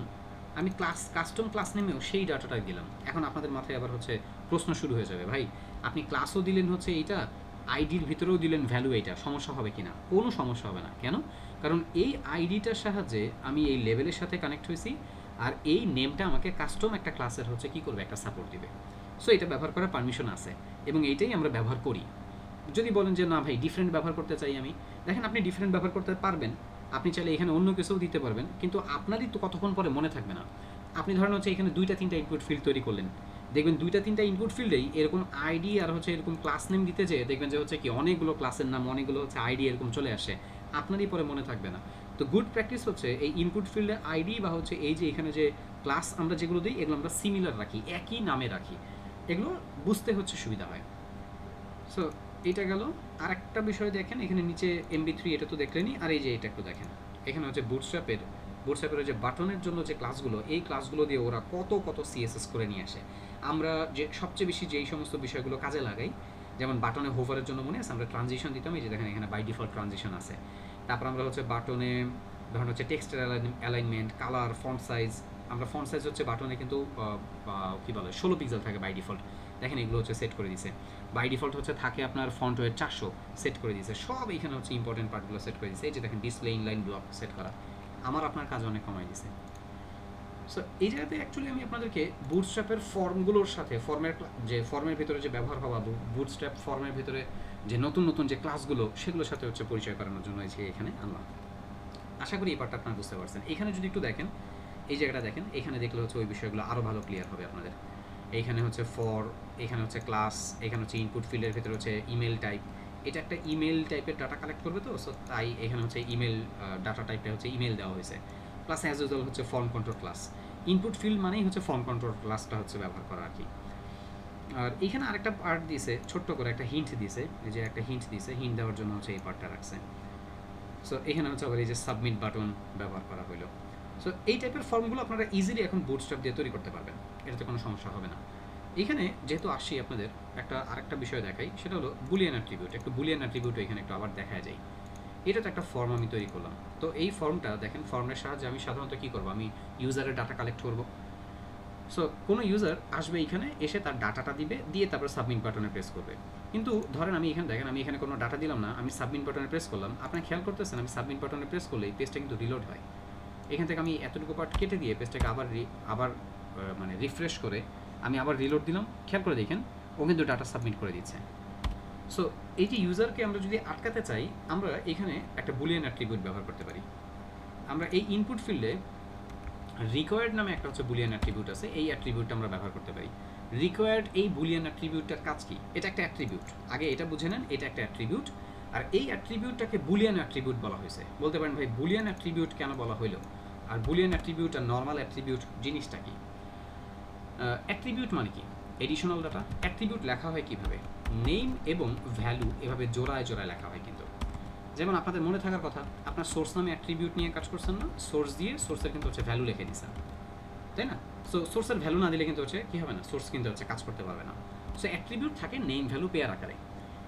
আমি কাস্টম ক্লাস নেমেও সেই ডাটাটাই দিলাম। এখন আপনাদের মাথায় আবার হচ্ছে প্রশ্ন শুরু হয়ে যাবে, ভাই আপনি ক্লাসও দিলেন হচ্ছে এইটা, আইডির ভিতরেও দিলেন ভ্যালু, এইটা সমস্যা হবে কি না? কোনো সমস্যা হবে না। কেন? কারণ এই আইডিটার সাহায্যে আমি এই লেভেলের সাথে কানেক্ট হয়েছি, আর এই নেমটা আমাকে কাস্টম একটা ক্লাসের হচ্ছে কী করবে, একটা সাপোর্ট দিবে। সো এটা ব্যবহার করার পারমিশন আছে এবং এইটাই আমরা ব্যবহার করি। যদি বলেন যে না ভাই ডিফারেন্ট ব্যবহার করতে চাই আমি, দেখেন আপনি ডিফারেন্ট ব্যবহার করতে পারবেন, আপনি চাইলে এখানে অন্য কিছুও দিতে পারবেন, কিন্তু আপনারই তো কতক্ষণ পরে মনে থাকবে না। আপনি ধরেন হচ্ছে এখানে 2-3টা ইনপুট ফিল্ড তৈরি করলেন, দেখবেন 2-3টা ইনপুট ফিল্ডেই এরকম আইডি আর হচ্ছে এরকম ক্লাস নেম দিতে যেয়ে দেখবেন যে হচ্ছে কি অনেকগুলো ক্লাসের নাম, অনেকগুলো হচ্ছে আইডি এরকম চলে আসে, আপনারই পরে মনে থাকবে না। তো গুড প্র্যাকটিস হচ্ছে এই ইনপুট ফিল্ডে আইডি বা হচ্ছে এই যে এখানে যে ক্লাস আমরা যেগুলো দিই, এগুলো আমরা সিমিলার রাখি, একই নামে রাখি, এগুলো বুঝতে হচ্ছে সুবিধা হয়। সো এটা গেল। আর একটা বিষয় দেখেন এখানে নিচে MB3, এটা তো দেখলেনি। আর এই যে এটা একটু দেখেন, এখানে হচ্ছে বুটস্ট্র্যাপের যে বাটনের জন্য যে ক্লাসগুলো, এই ক্লাসগুলো দিয়ে ওরা কত সিএসএস করে নিয়ে আসে। আমরা যে সবচেয়ে বেশি যেই সমস্ত বিষয়গুলো কাজে লাগাই, যেমন বাটনে হোভারের জন্য মনে আছে আমরা ট্রানজিশন দিতাম, এই যে দেখেন এখানে বাই ডিফল্ট ট্রানজিশন আছে। তারপর আমরা হচ্ছে বাটনে ধরেন হচ্ছে টেক্সটের অ্যালাইনমেন্ট, কালার, ফন্ট সাইজ, আমরা ফন্ট সাইজ হচ্ছে বাটনে কিন্তু কী বলে 16 পিক্সেল থাকে বাই ডিফল্ট, দেখেন এগুলো হচ্ছে সেট করে দিছে। বাই ডিফল্ট হচ্ছে থাকে আপনার ফন্ট ওয়েট 400 সেট করে দিয়েছে, সব এখানে হচ্ছে ইম্পর্টেন্ট পার্টগুলো সেট করে দিয়েছে। এই যে দেখেন ডিসপ্লে ইনলাইন ব্লক সেট করা, আমার আপনার কাজ অনেক কমাই দিছে। সো এই জায়গাতে অ্যাকচুয়ালি আমি আপনাদেরকে বুটস্ট্র্যাপের ফর্মগুলোর সাথে ফর্মের ভিতরে যে ব্যবহার হওয়া, বুটস্ট্র্যাপ ফর্মের ভিতরে যে নতুন যে ক্লাসগুলো, সেগুলোর সাথে হচ্ছে পরিচয় করানোর জন্য এখানে আনলাম। আশা করি এই পার্টটা আপনারা বুঝতে পারছেন। এখানে যদি একটু দেখেন, এই জায়গাটা দেখেন, এখানে দেখলে হচ্ছে ওই বিষয়গুলো আরও ভালো ক্লিয়ার হবে আপনাদের। এইখানে হচ্ছে এখানে হচ্ছে ক্লাস, এখানে হচ্ছে ইনপুট ফিল্ডের ভিতরে হচ্ছে ইমেল টাইপ, এটা একটা ইমেল টাইপের ডাটা কালেক্ট করবে, তো সো তাই এখানে হচ্ছে ইমেল ডাটা টাইপটা হচ্ছে ইমেল দেওয়া হয়েছে। প্লাস অ্যাজ ইউজুয়াল হচ্ছে form control class, input field মানেই হচ্ছে ফর্ম কন্ট্রোল ক্লাসটা হচ্ছে ব্যবহার করা আর কি। আর এখানে আরেকটা পার্ট দিয়েছে, ছোট্ট করে একটা হিন্ট দিয়েছে, এই যে একটা হিন্ট দিয়েছে, হিন্ট দেওয়ার জন্য হচ্ছে এই পার্টটা রাখছে। সো এখানে হচ্ছে আবার এই যে সাবমিট বাটন ব্যবহার করা হলো। সো এই টাইপের ফর্মগুলো আপনারা ইজিলি এখন বুটস্ট্র্যাপ দিয়ে তৈরি করতে পারবেন, এটাতে কোনো সমস্যা হবে না। এখানে যেহেতু আসছি আপনাদের আরেকটা বিষয় দেখাই, সেটা হলো বুলিয়ান অ্যাট্রিবিউট। একটু বুলিয়ান অ্যাট্রিবিউট এখানে একটু আবার দেখা যায়। এটা তো একটা ফর্ম আমি তৈরি করলাম, তো এই ফর্মটা দেখেন, ফর্মের সাহায্যে আমি সাধারণত কী করবো, আমি ইউজারের ডাটা কালেক্ট করবো। সো কোনো ইউজার আসবে এখানে, এসে তার ডাটাটা দিয়ে তারপর সাবমিট বাটনে প্রেস করবে। কিন্তু ধরেন আমি এখানে দেখেন, আমি এখানে কোনো ডাটা দিলাম না, আমি সাবমিট বাটনে প্রেস করলাম, আপনারা খেয়াল করতেছেন আমি সাবমিট বাটনে প্রেস করলে এই পেজটা কিন্তু রিলোড হয়। এখান থেকে আমি এতটুকু পার্ট কেটে দিয়ে পেজটাকে আবার মানে রিফ্রেশ করে আমি আবার রিলোড দিলাম, খেয়াল করে দেখেন ও কিন্তু ডাটা সাবমিট করে দিচ্ছে। সো এই যে ইউজারকে আমরা যদি আটকাতে চাই, আমরা এখানে একটা বুলিয়ান অ্যাট্রিবিউট ব্যবহার করতে পারি। আমরা এই ইনপুট ফিল্ডে রিকোয়ার্ড নামে একটা হচ্ছে বুলিয়ান অ্যাট্রিবিউট আছে, এই অ্যাট্রিবিউটটা আমরা ব্যবহার করতে পারি। রিকোয়ার্ড এই বুলিয়ান অ্যাট্রিবিউটটার কাজ কি? এটা একটা অ্যাট্রিবিউট, আগে এটা বুঝে নেন, এটা একটা অ্যাট্রিবিউট। আর এই অ্যাট্রিবিউটটাকে বুলিয়ান অ্যাট্রিবিউট বলা হয়েছে। বলতে পারেন ভাই বুলিয়ান অ্যাট্রিবিউট কেন বলা হইলো, আর বুলিয়ান অ্যাট্রিবিউট আর নর্মাল অ্যাট্রিবিউট জিনিসটা কি? অ্যাট্রিবিউট মানে কি? Additional data. অ্যাট্রিবিউট লেখা হয় কীভাবে? নেম এবং ভ্যালু এভাবে জোড়ায় জোড়ায় লেখা হয় কিন্তু। যেমন আপনাদের মনে থাকার কথা, আপনার সোর্স নামে অ্যাট্রিবিউট নিয়ে কাজ করছেন না, সোর্স দিয়ে সোর্সের কিন্তু হচ্ছে ভ্যালু লিখে দিচ্ছেন, তাই না? সো সোর্সের ভ্যালু না দিলে কিন্তু হচ্ছে কী হবে না, সোর্স কিন্তু হচ্ছে কাজ করতে পারবে না। সো অ্যাট্রিবিউট থাকে নেম ভ্যালু পেয়ার আকারে।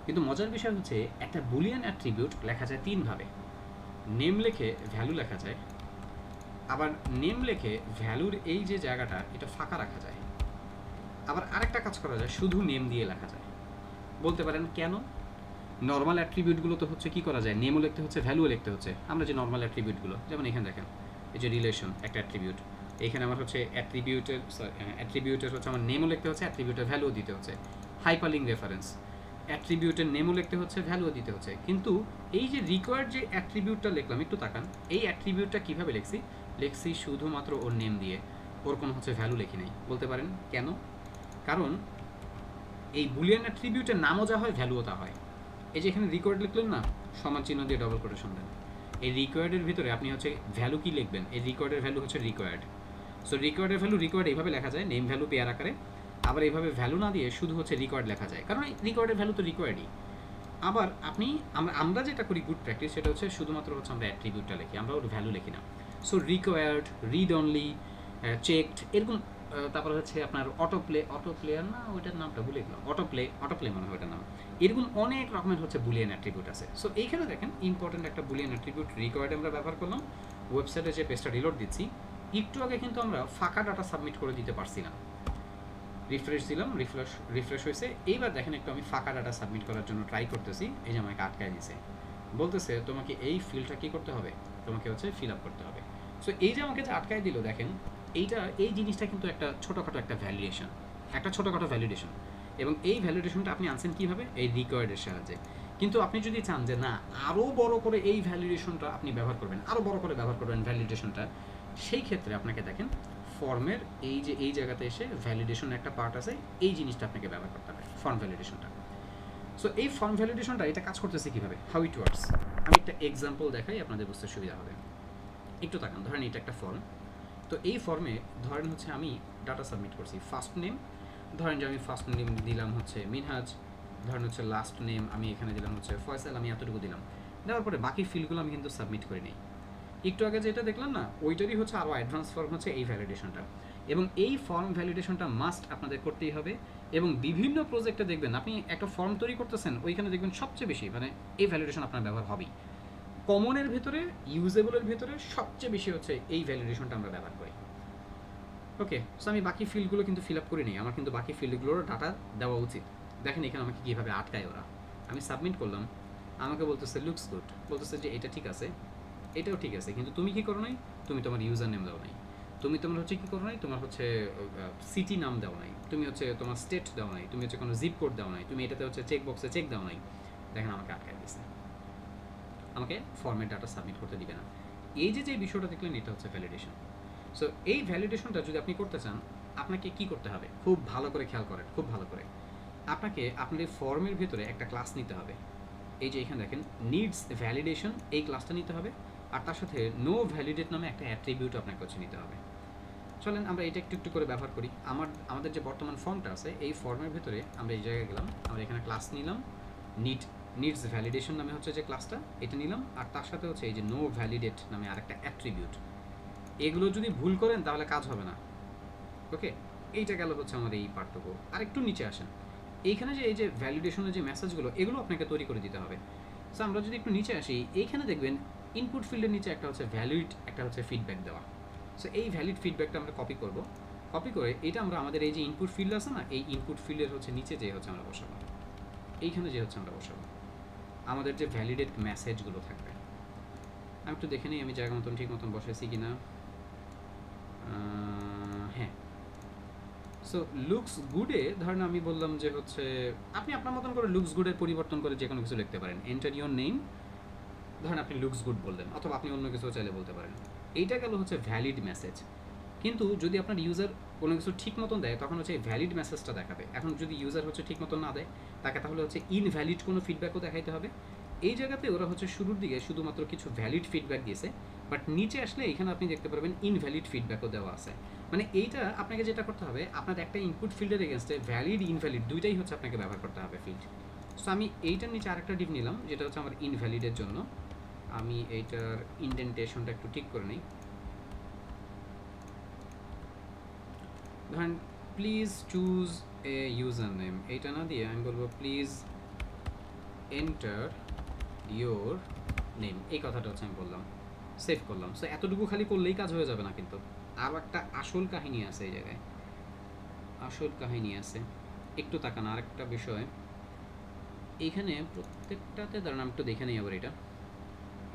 কিন্তু মজার বিষয় হচ্ছে একটা বুলিয়ান অ্যাট্রিবিউট লেখা যায় তিনভাবে। নেম লেখে ভ্যালু লেখা যায়, আবার নেম লেখে ভ্যালুর এই যে জায়গাটা এটা ফাঁকা রাখা যায়, আবার আরেকটা কাজ করা যায় শুধু নেম দিয়ে লেখা যায়। বলতে পারেন কেন? নর্মাল অ্যাট্রিবিউটগুলো তো হচ্ছে কী করা যায়, নেমও লিখতে হচ্ছে ভ্যালুও লিখতে হচ্ছে। আমরা যে নর্মাল অ্যাট্রিবিউটগুলো, যেমন এখানে দেখেন এই যে রিলেশন একটা অ্যাট্রিবিউট, এইখানে আমার হচ্ছে অ্যাট্রিবিউটের হচ্ছে আমার নেমও লিখতে হচ্ছে, অ্যাট্রিবিউটের ভ্যালুও দিতে হচ্ছে। হাইপারলিঙ্ক রেফারেন্স, অ্যাট্রিবিউটের নেমও লিখতে হচ্ছে, ভ্যালুও দিতে হচ্ছে। কিন্তু এই যে রিকোয়ার্ড যে অ্যাট্রিবিউটটা লিখলাম, একটু তাকান, এই অ্যাট্রিবিউটটা কীভাবে লিখছি শুধুমাত্র ওর নেম দিয়ে, ওর কোনো হচ্ছে ভ্যালু লিখি নেই। বলতে পারেন কেন? কারণ এই বুলিয়ান অ্যাট্রিবিউটের নামও যা হয় ভ্যালুও তা হয়। এই যে এখানে রিকোয়ার্ড লিখলেন না, সমান চিহ্ন দিয়ে ডবল কোটেশন দেন, এই রিকোয়ার্ডের ভিতরে আপনি হচ্ছে ভ্যালু কি লিখবেন, এই রিকোয়ার্ডের ভ্যালু হচ্ছে রিকোয়ার্ড। সো রিকোয়ার্ডের ভ্যালু রিকোয়ার্ড এইভাবে লেখা যায়, নেম ভ্যালু পেয়ার আকারে। আবার এইভাবে ভ্যালু না দিয়ে শুধু হচ্ছে রিকোয়ার্ড লেখা যায়, কারণ এই রিকোয়ার্ডের ভ্যালু তো রিকোয়ার্ডই। আবার আমরা যেটা করি গুড প্র্যাকটিস, সেটা হচ্ছে শুধুমাত্র হচ্ছে আমরা অ্যাট্রিবিউটটা লিখি, আমরা ওর ভ্যালু লিখি না। So required, read only, checked, এরকম। তারপরে হচ্ছে আপনার অটো প্লেয়ার না, ওইটার নামটা ভুলে গেলাম, অটো প্লে মনে হয় ওইটার নাম। এরকম অনেক রকমের হচ্ছে বুলিয়ান অ্যাট্রিবিউট আছে। সো এইখানে দেখেন ইম্পর্টেন্ট একটা বুলিয়ান অ্যাট্রিবিউট রিকোয়ার্ড আমরা ব্যবহার করলাম। ওয়েবসাইটে যে পেজটা রিলোড দিচ্ছি, একটু আগে কিন্তু আমরা ফাঁকা ডাটা সাবমিট করে দিতে পারছি না। রিফ্রেশ দিলাম, রিফ্রেশ হয়েছে। এইবার দেখেন একটু আমি ফাঁকা ডাটা সাবমিট করার জন্য ট্রাই করতেছি, এই যে আমাকে আটকায় দিছে, বলতেছে তোমাকে এই ফিল্ডটা কী করতে হবে, তোমাকে হচ্ছে ফিল আপ করতে হবে। সো এই যে আমাকে যে আটকায় দিল, দেখেন এই জিনিসটা কিন্তু একটা ছোটোখাটো একটা ভ্যালিডেশন। এবং এই ভ্যালিডেশনটা আপনি আনছেন কীভাবে, এই রিকোয়ার্ডের সাহায্যে। কিন্তু আপনি যদি চান যে না, আরও বড় করে এই ভ্যালিডেশনটা আপনি ব্যবহার করবেন, আরও বড় করে ব্যবহার করবেন ভ্যালিডেশনটা, সেই ক্ষেত্রে আপনাকে দেখেন ফর্মের এই জায়গাতে এসে ভ্যালিডেশন একটা পার্ট আছে, এই জিনিসটা আপনাকে ব্যবহার করতে হবে, ফর্ম ভ্যালিডেশনটা। সো এই ফর্ম ভ্যালিডেশনটা এটা কাজ করতেছে কীভাবে, হাউ ইট ওয়ার্কস, আমি একটা এক্সাম্পল দেখাই, আপনাদের বুঝতে সুবিধা হবে। একটু তাকান, ধরেন এটা একটা ফর্ম। তো এই ফর্মে ধরেন হচ্ছে আমি ডাটা সাবমিট করছি, ফার্স্ট নেম, ধরেন যে আমি ফার্স্ট নেম দিলাম হচ্ছে মিনহাজ, ধরেন হচ্ছে লাস্ট নেম আমি এখানে দিলাম হচ্ছে ফয়সাল, আমি এতটুকু দিলাম। দেওয়ার পরে বাকি ফিল্ডগুলো আমি কিন্তু সাবমিট করে নিই। একটু আগে যেটা দেখলাম না, ওইটারই হচ্ছে আরও অ্যাডভান্স ফর্ম হচ্ছে এই ভ্যালিডেশনটা। এবং এই ফর্ম ভ্যালিডেশনটা মাস্ট আপনাদের করতেই হবে। এবং বিভিন্ন প্রজেক্টে দেখবেন আপনি একটা ফর্ম তৈরি করতেছেন, ওইখানে দেখবেন সবচেয়ে বেশি মানে এই ভ্যালিডেশন আপনার ব্যবহার হবেই। কমনের ভেতরে, ইউজেবলের ভেতরে সবচেয়ে বেশি হচ্ছে এই ভ্যালিডেশনটা আমরা ব্যবহার করি। ওকে, সো আমি বাকি ফিল্ডগুলো কিন্তু ফিল আপ করে নিই, আমার কিন্তু বাকি ফিল্ডগুলোর ডাটা দেওয়া উচিত। দেখেন এখানে আমাকে কীভাবে আটকায় ওরা। আমি সাবমিট করলাম, আমাকে বলতেছে লুকস গুড, বলতেছে যে এটা ঠিক আছে, এটাও ঠিক আছে, কিন্তু তুমি কী করো নাই, তুমি তোমার ইউজার নেম দাও নাই, তুমি তোমার হচ্ছে কী করো নাই, তোমার হচ্ছে সিটি নাম দাও নাই, তুমি হচ্ছে তোমার স্টেট দাও নাই, তুমি হচ্ছে কোনো জিপ কোড দাও নাই, তুমি এটাতে হচ্ছে চেক বক্সে চেক দাও নাই। দেখেন আমাকে আটকায় দিচ্ছে, আমাকে ফর্মের ডাটা সাবমিট করতে দিবে না। এই যে বিষয়টা দেখলেন, এটা হচ্ছে ভ্যালিডেশন। সো এই ভ্যালিডেশনটা যদি আপনি করতে চান, আপনাকে কি করতে হবে, খুব ভালো করে খেয়াল করেন, খুব ভালো করে। আপনাকে আপনার এই ফর্মের ভিতরে একটা ক্লাস নিতে হবে। এই যে এখানে দেখেন নিডস ভ্যালিডেশন, এই ক্লাসটা নিতে হবে। আর তার সাথে নো ভ্যালিডেট নামে একটা অ্যাট্রিবিউট আপনাকে হচ্ছে নিতে হবে। চলেন আমরা এটা একটু করে ব্যবহার করি। আমাদের যে বর্তমান ফর্মটা আছে, এই ফর্মের ভিতরে আমরা এই জায়গায় গেলাম, আমরা এখানে ক্লাস নিলাম, নিডস ভ্যালিডেশন নামে হচ্ছে যে ক্লাসটা, এটা নিলাম। আর তার সাথে হচ্ছে এই যে নো ভ্যালিডেট নামে আরেকটা অ্যাট্রিবিউট। এগুলো যদি ভুল করেন তাহলে কাজ হবে না। ওকে, এইটা গেল হচ্ছে আমার এই পার্টটুকু। আর একটু নিচে আসেন, এইখানে যে এই যে ভ্যালিডেশনের যে মেসেজগুলো, এগুলো আপনাকে তৈরি করে দিতে হবে। সো আমরা যদি একটু নিচে আসি, এইখানে দেখবেন ইনপুট ফিল্ডের নিচে একটা হচ্ছে ভ্যালিড, একটা হচ্ছে ফিডব্যাক দেওয়া। সো এই ভ্যালিড ফিডব্যাকটা আমরা কপি করব, কপি করে এটা আমরা আমাদের এই যে ইনপুট ফিল্ড আছে না, এই ইনপুট ফিল্ডের হচ্ছে নিচে যে হচ্ছে আমরা বসাবো, এইখানে যে হচ্ছে আমরা বসাবো আমাদের যে ভ্যালিডেট মেসেজগুলো থাকবে। আমি একটু দেখে নিই আমি জায়গা মতন ঠিক মতন বসেছি কি না। হ্যাঁ। সো লুকস গুডে ধরেন আমি বললাম যে হচ্ছে আপনি আপনার মতন করে লুকস গুডের পরিবর্তন করে যে কোনো কিছু লিখতে পারেন। এন্টার ইউর নেম, ধরেন আপনি লুকস গুড বললেন, অথবা আপনি অন্য কিছু চাইলে বলতে পারেন। এইটা গেল হচ্ছে ভ্যালিড মেসেজ। কিন্তু যদি আপনার ইউজার কোনো কিছু ঠিক মতন দেয়, তখন হচ্ছে ভ্যালিড মেসেজটা দেখাবে। এখন যদি ইউজার হচ্ছে ঠিক মতন না দেয়, তাকে তাহলে হচ্ছে ইনভ্যালিড কোনো ফিডব্যাকও দেখাইতে হবে। এই জায়গাতে ওরা হচ্ছে শুরুর দিকে শুধুমাত্র কিছু ভ্যালিড ফিডব্যাক দিয়েছে, বাট নিচে আসলে এখানে আপনি দেখতে পারবেন ইনভ্যালিড ফিডব্যাকও দেওয়া আছে। মানে এইটা আপনাকে যেটা করতে হবে, আপনার একটা ইনপুট ফিল্ডের এগেনস্টে ভ্যালিড ইনভ্যালিড দুইটাই হচ্ছে আপনাকে ব্যবহার করতে হবে ফিল্ড। সো আমি এইটার নিচে আরেকটা ডিপ নিলাম যেটা হচ্ছে আমার ইনভ্যালিডের জন্য। আমি এইটার ইনডেন্টেশনটা একটু ঠিক করে নিই। ধরেন please choose a user name, এইটা না দিয়ে আমি বলবো প্লিজ এন্টার ইয়োর নেম, এই কথাটা হচ্ছে আমি বললাম, সেভ করলাম। সো এতটুকু খালি করলেই কাজ হয়ে যাবে না কিন্তু, আরও একটা আসল কাহিনী আছে এই জায়গায়, আসল কাহিনী আছে। একটু তাকান আরেকটা বিষয়, এইখানে প্রত্যেকটাতে দাঁড়ান আমি একটু দেখে নিই আবার এটা।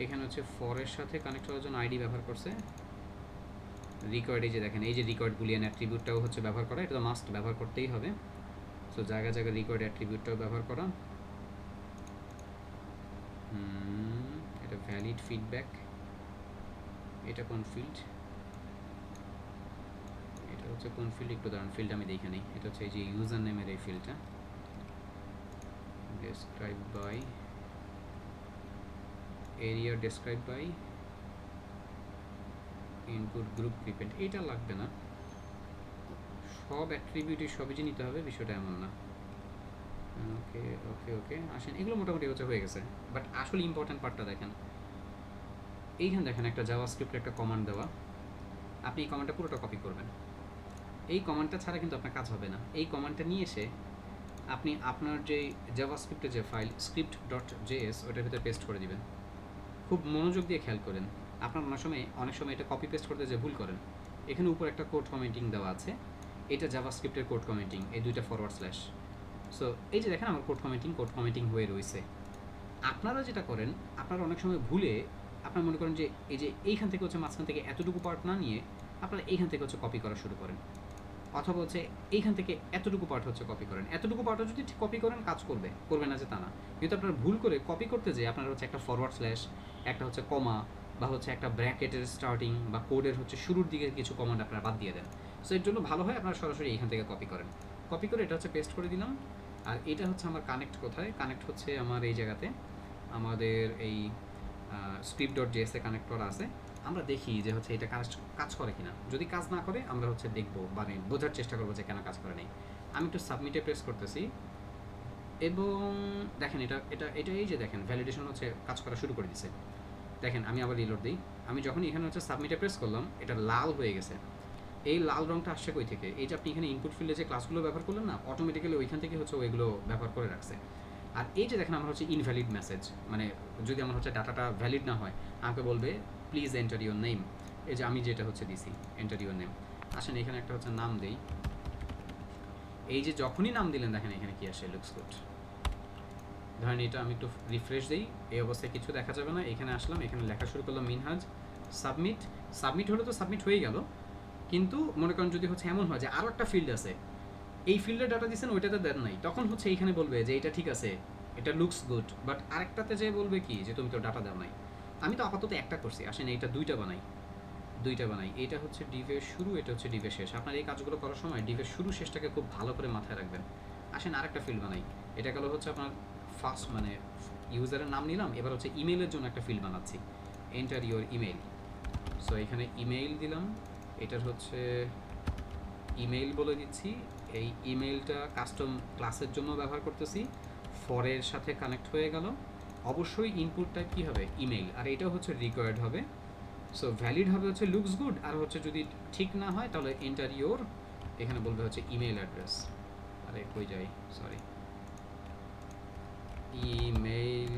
এখানে হচ্ছে ফরের সাথে কানেক্ট হওয়ার জন্য আইডি ব্যবহার করছে, রিকোয়ার্ড এই যে দেখেন এই যে রিকোয়ার্ড বুলিয়ান অ্যাট্রিবিউটটাও হচ্ছে ব্যবহার করা, এটা তো মাস্ট ব্যবহার করতেই হবে। সো জায়গা জায়গায় রিকোয়ার্ড অ্যাট্রিবিউটটাও ব্যবহার করা। এটা ভ্যালিড ফিডব্যাক, এটা কোন ফিল্ড, এটা হচ্ছে কোন ফিল্ড, একটু দাঁড়ান ফিল্ড আমি দেখে নিই। এটা হচ্ছে এই যে ইউজার নেমের এই ফিল্ডটা, describe by area, describe by input group prepend, এইটা লাগবে না। সব অ্যাট্রিবিউটই সবই যে নিতে হবে বিষয়টা এমন না। ওকে ওকে ওকে, আসেন এগুলো মোটামুটি হচ্ছে হয়ে গেছে। বাট আসলে ইম্পর্ট্যান্ট পার্টটা দেখেন, এইখানে দেখেন একটা জাভাস্ক্রিপ্টের একটা কমান্ড দেওয়া, আপনি এই কমান্ডটা পুরোটা কপি করবেন। এই কমান্ডটা ছাড়া কিন্তু আপনার কাজ হবে না। এই কমান্ডটা নিয়ে এসে আপনি আপনার যে জাভাস্ক্রিপ্টের যে ফাইল script.js ওটার ভিতরে পেস্ট করে দিবেন। খুব মনোযোগ দিয়ে খেয়াল করেন, আপনার অনেক সময় এটা কপি পেস্ট করতে যে ভুল করেন। এখানে উপর একটা কোড কমেন্টিং দেওয়া আছে, এটা জাভাস্ক্রিপ্টের কোড কমেন্টিং, এই দুইটা ফরওয়ার্ড স্ল্যাশ। সো এই যে দেখেন আমার কোড কমেন্টিং হয়ে রয়েছে। আপনারা যেটা করেন, আপনারা অনেক সময় ভুলে আপনারা মনে করেন যে এই যে এইখান থেকে হচ্ছে মাঝখান থেকে এতটুকু পার্ট না নিয়ে আপনারা এইখান থেকে হচ্ছে কপি করা শুরু করেন, অথবা হচ্ছে এইখান থেকে এতটুকু পার্ট হচ্ছে কপি করেন। এতটুকু পার্টও যদি কপি করেন কাজ করবে না যে তা না, কিন্তু আপনারা ভুল করে কপি করতে যেয়ে আপনারা হচ্ছে একটা ফরওয়ার্ড স্ল্যাশ, একটা হচ্ছে কমা, বা হচ্ছে একটা ব্র্যাকেটের স্টার্টিং বা কোডের হচ্ছে শুরুর দিকে কিছু কমান্ড আপনারা বাদ দিয়ে দেন। সো এর জন্য ভালো হয় আপনারা সরাসরি এইখান থেকে কপি করেন। কপি করে এটা হচ্ছে পেস্ট করে দিলাম। আর এটা হচ্ছে আমার কানেক্ট কোথায়, কানেক্ট হচ্ছে আমার এই জায়গাতে, আমাদের এই script.js এ কানেক্ট করা আছে। আমরা দেখি যে হচ্ছে এটা কাজ করে কিনা, যদি কাজ না করে আমরা হচ্ছে দেখবো, মানে বোঝার চেষ্টা করবো যে কেন কাজ করে নেই। আমি একটু সাবমিটে প্রেস করতেছি এবং দেখেন এটা এটা এটা এই যে দেখেন ভ্যালিডেশন হচ্ছে কাজ করা শুরু করে দিছে। দেখেন আমি আবার রিলোড দিই, আমি যখন এখানে হচ্ছে সাবমিটে প্রেস করলাম এটা লাল হয়ে গেছে। এই লাল রঙটা আসছে কই থেকে, এই যে আপনি এখানে ইনপুট ফিল্ডে যে ক্লাসগুলো ব্যবহার করলেন না, অটোমেটিক্যালি ওইখান থেকে হচ্ছে ওইগুলো ব্যবহার করে রাখছে। আর এই যে দেখেন আমার হচ্ছে ইনভ্যালিড মেসেজ, মানে যদি আমার হচ্ছে ডাটাটা ভ্যালিড না হয় আমাকে বলবে প্লিজ এন্টার ইউর নেম, এই যে আমি যেটা হচ্ছে দিছি এন্টার ইউর নেম। আসেন এখানে একটা হচ্ছে নাম দেই, এই যে যখনই নাম দিলেন দেখেন এখানে কি আসে, লুকস গুড। ধরেন এটা আমি একটু রিফ্রেশ দিই, এই অবস্থায় কিছু দেখা যাবে না। এখানে আসলাম, এখানে লেখা শুরু করলাম মিনহাজ, সাবমিট হলে তো সাবমিট হয়ে গেল। কিন্তু মনে করেন যদি হচ্ছে এমন হয় যে আরও একটা ফিল্ড আছে, এই ফিল্ডে ডাটা দিচ্ছেন ওইটাতে দেন নাই, তখন হচ্ছে এইখানে বলবে যে এটা ঠিক আছে, এটা লুকস গুড, বাট আরেকটাতে যে বলবে কি যে তুমি তো ডাটা দাও নাই। আমি তো আপাতত একটা করছি, আসেন এইটা দুইটা বানাই। এইটা হচ্ছে ডিভের শুরু, এটা হচ্ছে ডিভের শেষ। আপনার এই কাজগুলো করার সময় ডিভের শুরু শেষটাকে খুব ভালো করে মাথায় রাখবেন। আসেন আরেকটা ফিল্ড বানাই, এটা গেল হচ্ছে আপনার ফার্স্ট, মানে ইউজারের নাম নিলাম, এবার হচ্ছে ইমেলের জন্য একটা ফিল্ড বানাচ্ছি, এন্টার ইউর ইমেল। সো এখানে ইমেইল দিলাম, এটার হচ্ছে ইমেইল বলে দিচ্ছি। এই ইমেইলটা কাস্টম ক্লাসের জন্য ব্যবহার করতেছি, ফরের সাথে কানেক্ট হয়ে গেল। অবশ্যই ইনপুট টাইপ কী হবে, ইমেইল, আর এটাও হচ্ছে রিকোয়ার্ড হবে। সো ভ্যালিড হবে হচ্ছে লুকস গুড, আর হচ্ছে যদি ঠিক না হয় তাহলে এন্টার ইউর, এখানে বলবে হচ্ছে ইমেইল অ্যাড্রেস। আরে কই যাই, সরি, ইমেইল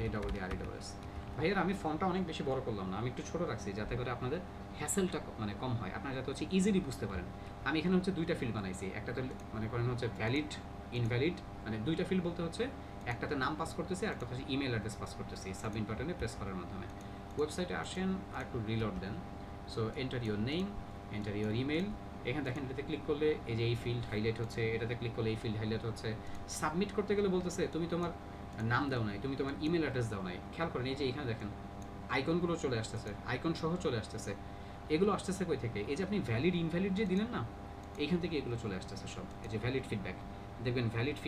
AWDREWS। ভাইয়ের আমি ফর্মটা অনেক বেশি বড় করলাম না, আমি একটু ছোটো রাখছি যাতে করে আপনাদের হ্যাসেলটা মানে কম হয়, আপনারা যাতে হচ্ছে ইজিলি বুঝতে পারেন। আমি এখানে হচ্ছে দুইটা ফিল্ড বানাইছি, একটাতে মানে করেন হচ্ছে ভ্যালিড ইনভ্যালিড, মানে দুইটা ফিল্ড বলতে হচ্ছে একটাতে নাম পাস করতেছি আর একটা হচ্ছে ইমেল অ্যাড্রেস পাস করতেছি সাবমিট বাটনে প্রেস করার মাধ্যমে। ওয়েবসাইটে আসেন আর একটু রিলোড দেন। So enter your name, enter your email, এখানে দেখেন এটাতে ক্লিক করলে এই যে এই ফিল্ড হাইলাইট হচ্ছে, এটাতে ক্লিক করলে এই ফিল্ড হাইলাইট হচ্ছে। সাবমিট করতে গেলে বলতেছে তুমি তোমার নাম দাও নাই, তুমি তোমার ইমেল অ্যাড্রেস দাও নাই। খেয়াল করেন এই যে এখানে দেখেন আইকনগুলো চলে আসতেছে, আইকন সহ চলে আসতেছে। এগুলো আসতেছে কই থেকে, এই যে আপনি ভ্যালিড ইনভ্যালিড যে দিলেন না, এইখান থেকে এগুলো চলে আসতেছে সব। এই যে ভ্যালিড ফিডব্যাক, দেখবেন ভ্যালিড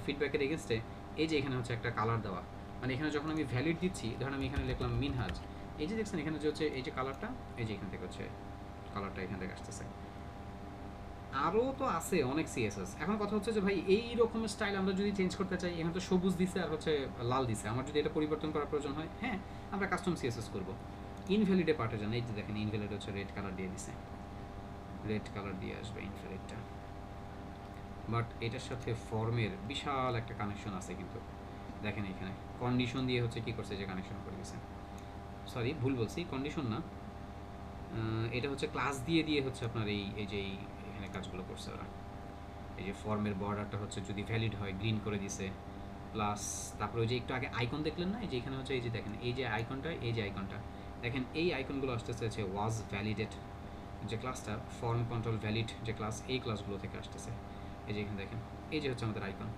ফিডব্যাকের এগেনস্টে এই যে এখানে হচ্ছে একটা কালার দেওয়া, মানে এখানে যখন আমি ভ্যালিড দিচ্ছি, ধরেন আমি এখানে লিখলাম মিনহাজ, এই যে দেখছেন এখানে যে হচ্ছে এই যে কালারটা, এই যে এখান থেকে হচ্ছে কালারটা এখান থেকে আসতেছে। আরও তো আছে অনেক সিএসএস। এখন কথা হচ্ছে যে ভাই এই রকম স্টাইল আমরা যদি চেঞ্জ করতে চাই, এখানে তো সবুজ দিছে আর হচ্ছে লাল দিছে, আমার যদি এটা পরিবর্তন করার প্রয়োজন হয়, হ্যাঁ আমরা কাস্টম সিএসএস করবো। ইনভ্যালিডে পার্টে যান, এই যে দেখেন ইনভ্যালিড হচ্ছে রেড কালার দিয়ে দিছে, রেড কালার দিয়ে আসবে ইনভ্যালিডটা। বাট এটার সাথে ফর্মের বিশাল একটা কানেকশন আছে কিন্তু দেখেন এখানে কন্ডিশন দিয়ে হচ্ছে কি করছে, যে কানেকশন করে দিয়েছে, সরি ভুল বলছি, কন্ডিশন না, এটা হচ্ছে ক্লাস দিয়ে দিয়ে হচ্ছে আপনার এই যে এখানে কাজগুলো করছে ওরা। এই যে ফর্মের বর্ডারটা হচ্ছে যদি ভ্যালিড হয় গ্রিন করে দিছে, প্লাস তারপরে ওই যে একটু আগে আইকন দেখলেন না, এই যে এখানে হচ্ছে এই যে দেখেন এই যে আইকনটা, এই যে আইকনটা দেখেন, এই আইকনগুলো আসতেছে হচ্ছে ওয়াজ ভ্যালিডেট যে ক্লাসটা, ফর্ম কন্ট্রোল ভ্যালিড যে ক্লাস, এই ক্লাসগুলো থেকে আসতেছে। এই যে এখানে দেখেন এই যে হচ্ছে আমাদের আইকন,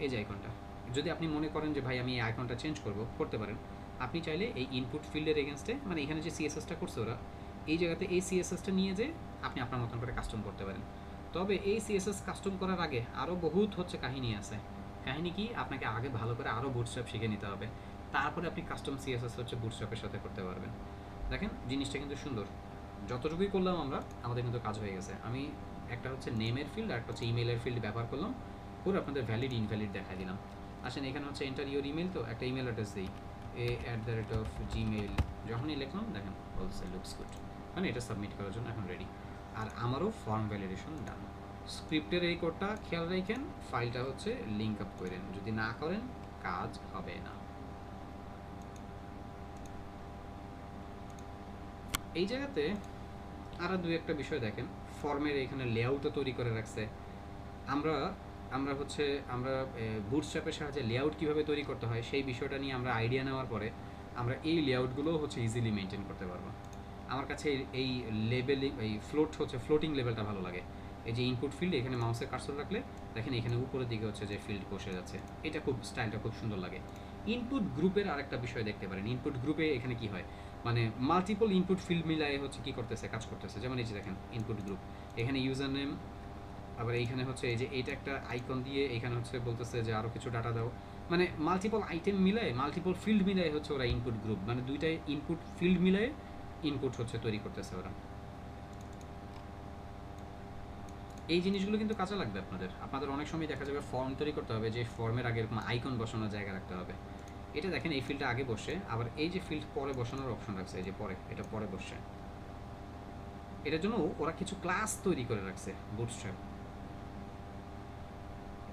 এই যে আইকনটা। যদি আপনি মনে করেন যে ভাই আমি এই আইকনটা চেঞ্জ করতে পারেন। আপনি চাইলে এই ইনপুট ফিল্ডের এগেনস্টে, মানে এখানে যে সিএসএসটা করছে ওরা, এই জায়গাতে এই সিএসএসটা নিয়ে যে আপনি আপনার মতন করে কাস্টম করতে পারেন। তবে এই সিএসএস কাস্টম করার আগে আরও বহুত হচ্ছে কাহিনী আছে। কাহিনী কি, আপনাকে আগে ভালো করে আরও বুটস্ট্র্যাপ শিখে নিতে হবে, তারপরে আপনি কাস্টম সিএসএস হচ্ছে বুটস্ট্র্যাপের সাথে করতে পারবেন। দেখেন জিনিসটা কিন্তু সুন্দর, যতটুকুই করলাম আমরা আমাদের কিন্তু কাজ হয়ে গেছে। আমি একটা হচ্ছে নেমের ফিল্ড আর একটা হচ্ছে ইমেলের ফিল্ড ব্যবহার করলাম, পুরো আপনাদের ভ্যালিড ইনভ্যালিড দেখা দিলাম। আসেন এখানে হচ্ছে এন্টার ইউর ইমেল, তো একটা ইমেল অ্যাড্রেস দিই a@gmail, যখনই লিখলাম দেখেন বলছে লুকস গুড, মানে এটা সাবমিট করার জন্য এখন রেডি। আর আমারও ফর্ম ভ্যালিডেশন ডান। স্ক্রিপ্টের এই কোডটা খেয়াল রাখেন, ফাইলটা হচ্ছে লিঙ্ক আপ করেন, যদি না করেন কাজ হবে না। এই জায়গাতে আরও দু একটা বিষয় দেখেন, ফর্মের এখানে লেআউটও তৈরি করে রাখছে। আমরা আমরা হচ্ছে আমরা বুটস্ট্র্যাপের সাহায্যে লেআউট কীভাবে তৈরি করতে হয় সেই বিষয়টা নিয়ে আমরা আইডিয়া নেওয়ার পরে আমরা এই লেআউটগুলোও হচ্ছে ইজিলি মেনটেন করতে পারবো। আমার কাছে এই লেবেলিং, এই ফ্লোটিং লেভেলটা ভালো লাগে। এই যে ইনপুট ফিল্ড, এখানে মাউসের কার্সর রাখলে দেখেন এখানে উপরের দিকে হচ্ছে যে ফিল্ড বসে যাচ্ছে, এটা খুব স্টাইলটা খুব সুন্দর লাগে। ইনপুট গ্রুপের আরেকটা বিষয় দেখতে পারেন, ইনপুট গ্রুপে এখানে কি হয়, মানে মাল্টিপল ইনপুট ফিল্ড মিলায়ে হচ্ছে কি করতেছে, কাজ করতেছে। যেমন এই যে দেখেন ইনপুট গ্রুপ, এখানে ইউজার নেম, আবার এইখানে হচ্ছে এই যে এইটা একটা আইকন দিয়ে এখানে হচ্ছে বলতেছে যে আরও কিছু ডাটা দাও, মানে মাল্টিপল আইটেম মিলায়, মাল্টিপল ফিল্ড মিলায় হচ্ছে ওরা ইনপুট গ্রুপ, মানে দুইটাই ইনপুট ফিল্ড মিলায় ইনপুট হচ্ছে তৈরি করতেছে ওরা। এই জিনিসগুলো কিন্তু কাজে লাগবে আপনাদের অনেক সময় দেখা যাবে ফর্ম তৈরি করতে হবে, যে ফর্মের আগে এরকম আইকন বসানোর জায়গা রাখতে হবে। এটা দেখেন এই ফিল্ডটা আগে বসে, আবার এই যে ফিল্ড পরে বসানোর অপশন রাখছে, এই যে পরে, এটা পরে বসে। এটার জন্য ওরা কিছু ক্লাস তৈরি করে রাখছে বুটস্ট্র্যাপ।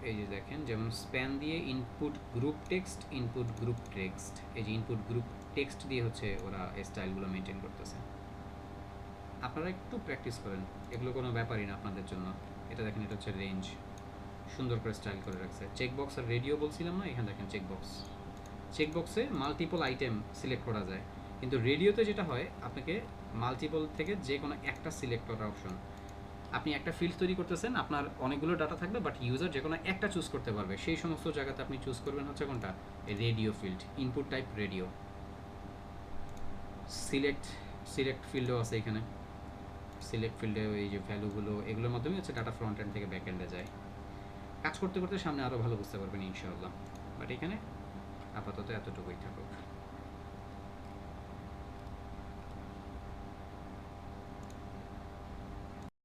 এই যে দেখেন যেমন স্প্যান দিয়ে input group text, input group text, এই যে ইনপুট গ্রুপ টেক্সট দিয়ে হচ্ছে ওরা স্টাইলগুলো মেনটেন করতেছে। আপনারা একটু প্র্যাকটিস করেন, এগুলো কোনো ব্যাপারই না আপনাদের জন্য। এটা দেখেন এটা হচ্ছে রেঞ্জ, সুন্দর করে স্টাইল করে রাখছে। চেকবক্স আর রেডিও বলছিলাম না, এখানে দেখেন চেকবক্সে মাল্টিপল আইটেম সিলেক্ট করা যায়, কিন্তু রেডিওতে যেটা হয় আপনাকে মাল্টিপল থেকে যে কোনো একটা সিলেক্ট করার অপশন। আপনি একটা ফিল্ড তৈরি করতেছেন, আপনার অনেকগুলো ডাটা থাকবে, বাট ইউজার যে কোনো একটা চুজ করতে পারবে, সেই সমস্ত জায়গাতে আপনি চুজ করবেন হচ্ছে কোনটা, radio field, input type radio. Select ফিল্ডও আছে এখানে, সিলেক্ট ফিল্ডে এই যে ভ্যালুগুলো, এগুলোর মাধ্যমে হচ্ছে ডাটা ফ্রন্ট এন্ড থেকে ব্যাক এন্ডে যায়। কাজ করতে করতে সামনে আরও ভালো বুঝতে পারবেন ইনশাআল্লাহ, বাট এখানে আপাতত এতটুকুই থাকুক।